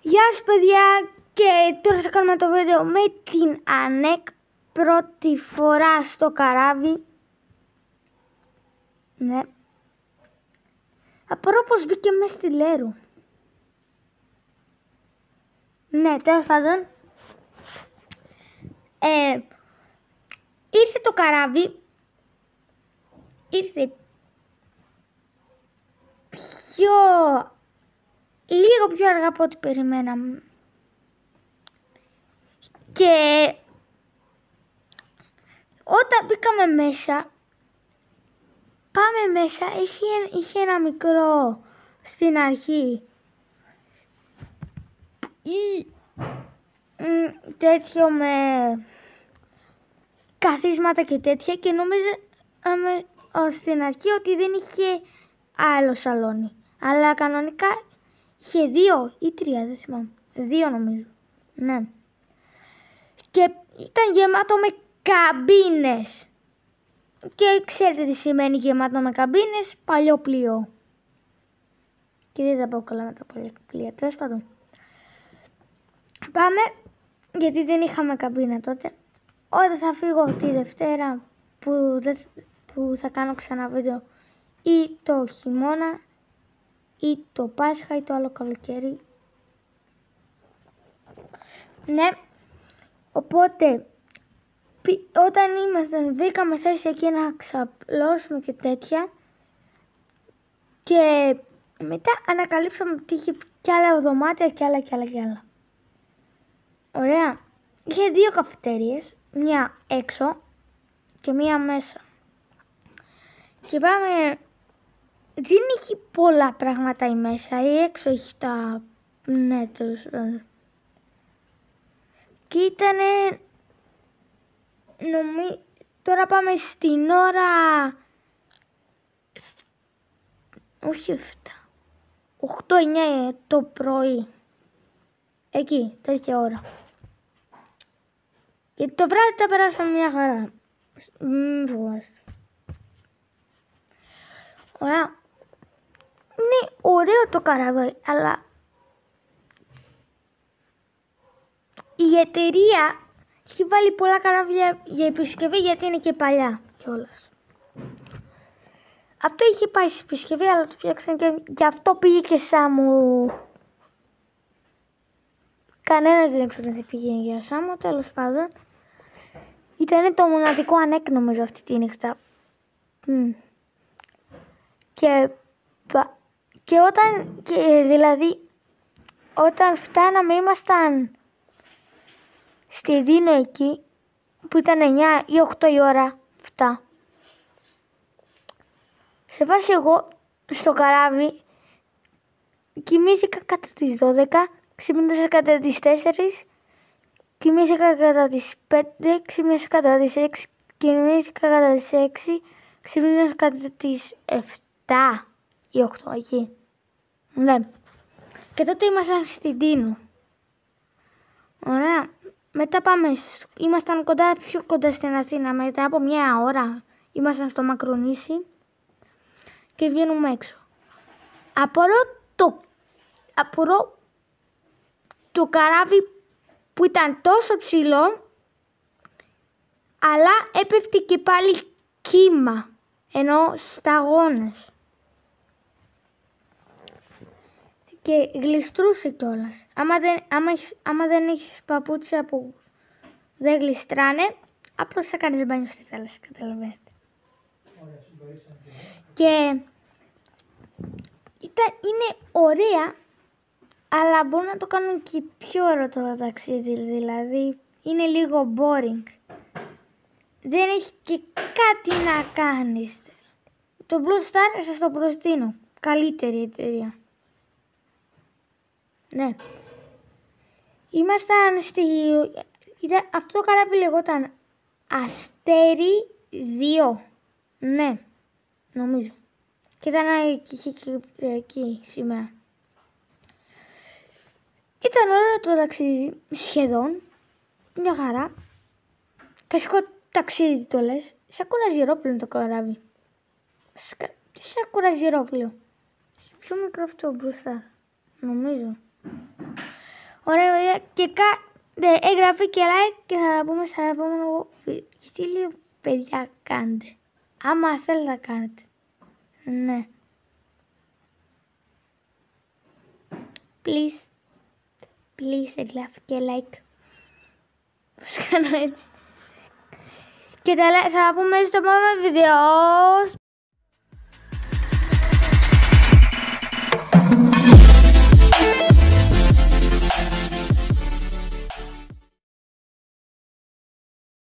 Γεια σας παιδιά, και τώρα θα κάνουμε το βίντεο με την Ανέκ πρώτη φορά στο καράβι. Ναι. Απορώ πως μπήκε μέσα στη Λέρου. Ναι, τέλος πάντων. Ήρθε το καράβι. Ήρθε λίγο πιο αργά από ό,τι περιμέναμε. Και όταν μπήκαμε μέσα, πάμε μέσα, είχε ένα μικρό στην αρχή ή τέτοιο με καθίσματα και τέτοια, και νόμιζαμε στην αρχή ότι δεν είχε άλλο σαλόνι. Αλλά κανονικά είχε 2 ή 3, δεν θυμάμαι. 2 νομίζω. Ναι. Και ήταν γεμάτο με καμπίνες. Και ξέρετε τι σημαίνει γεμάτο με καμπίνες? Παλιό πλοίο. Και δεν τα πω καλά με τα παλιά πλοία. Τέλος πάντων. Πάμε, γιατί δεν είχαμε καμπίνα τότε. Όταν θα φύγω τη Δευτέρα που θα κάνω ξανά βίντεο, ή το χειμώνα ή το Πάσχα ή το άλλο καλοκαίρι. Ναι. Οπότε όταν βρήκαμε θέση εκεί να ξαπλώσουμε και τέτοια, και μετά ανακαλύψαμε ότι είχε κι άλλα δωμάτια κι άλλα. Ωραία. Είχε 2 καφετέριες, μια έξω και μια μέσα. Και πάμε, δεν είχε πολλά πράγματα η μέσα, η έξω είχε τα νέτος. Και ήτανε, τώρα πάμε στην ώρα, όχι 8-9 το πρωί. Εκεί, τέτοια ώρα. Γιατί το βράδυ τα περάσαμε μια χαρά. Μην φοβάστε. Ωραία. Είναι ωραίο το καράβι, αλλά η εταιρεία έχει βάλει πολλά καράβια για επισκευή, γιατί είναι και παλιά κιόλας. Αυτό είχε πάει στην επισκευή, αλλά το φτιάξαν και γι' αυτό πήγε και Σάμου. Κανένας δεν ξέρω τι πήγαινε για Σάμου, τέλος πάντων. Ήταν το μοναδικό Ανέκ νομίζω αυτή τη νύχτα. Δηλαδή όταν φτάναμε, ήμασταν στη Δίνο εκεί, που ήταν 9 ή 8 η ώρα, 7. Σε βάση εγώ στο καράβι κοιμήθηκα κατά τις 12, ξύπνησα κατά τις 4, κοιμήθηκα κατά τις 5, ξύπνησα κατά τις 6, κοιμήθηκα κατά τις 6, ξύπνησα κατά τις 7 ή 8 εκεί. Ναι. Και τότε ήμασταν στην Τίνο. Ωραία. Μετά ήμασταν πιο κοντά στην Αθήνα. Μετά από μια ώρα ήμασταν στο Μακρονήσι και βγαίνουμε έξω. Απορώ το καράβι που ήταν τόσο ψηλό, αλλά έπεφτε και πάλι κύμα, ενώ σταγόνες. Και γλιστρούσε κιόλας. Άμα δεν έχεις παπούτσια που δεν γλιστράνε, απλώς θα κάνεις μπάνιο στη θάλασσα, καταλαβαίνετε. Και είναι ωραία, αλλά μπορούν να το κάνουν και πιο ωραίο το ταξίδι, δηλαδή είναι λίγο boring. Δεν έχει και κάτι να κάνεις. Το Blue Star σας το προστείνω. Καλύτερη εταιρεία. Ναι. Ήμασταν αυτό το καράβι λεγόταν Αστέρι 2. Ναι, νομίζω. Και ήταν είχε κυπριακή σημαία. Ήταν ωραίο το ταξίδι, σχεδόν. Μια χαρά. Κλασικό ταξίδι το λες. Σαν κουραζιερόπλαιο το καράβι. Σαν κουραζιερόπλαιο. Πιο μικρό αυτό μπροστά, νομίζω. Ωραία παιδιά, και κάντε εγγραφή και like και θα τα πούμε σε επόμενο βίντεο. Και τι λίγο παιδιά κάντε. Άμα θέλετε να κάνετε. Ναι. Please εγγραφή και like. Πώς κάνω έτσι. Και θα τα πούμε στο επόμενο βίντεο.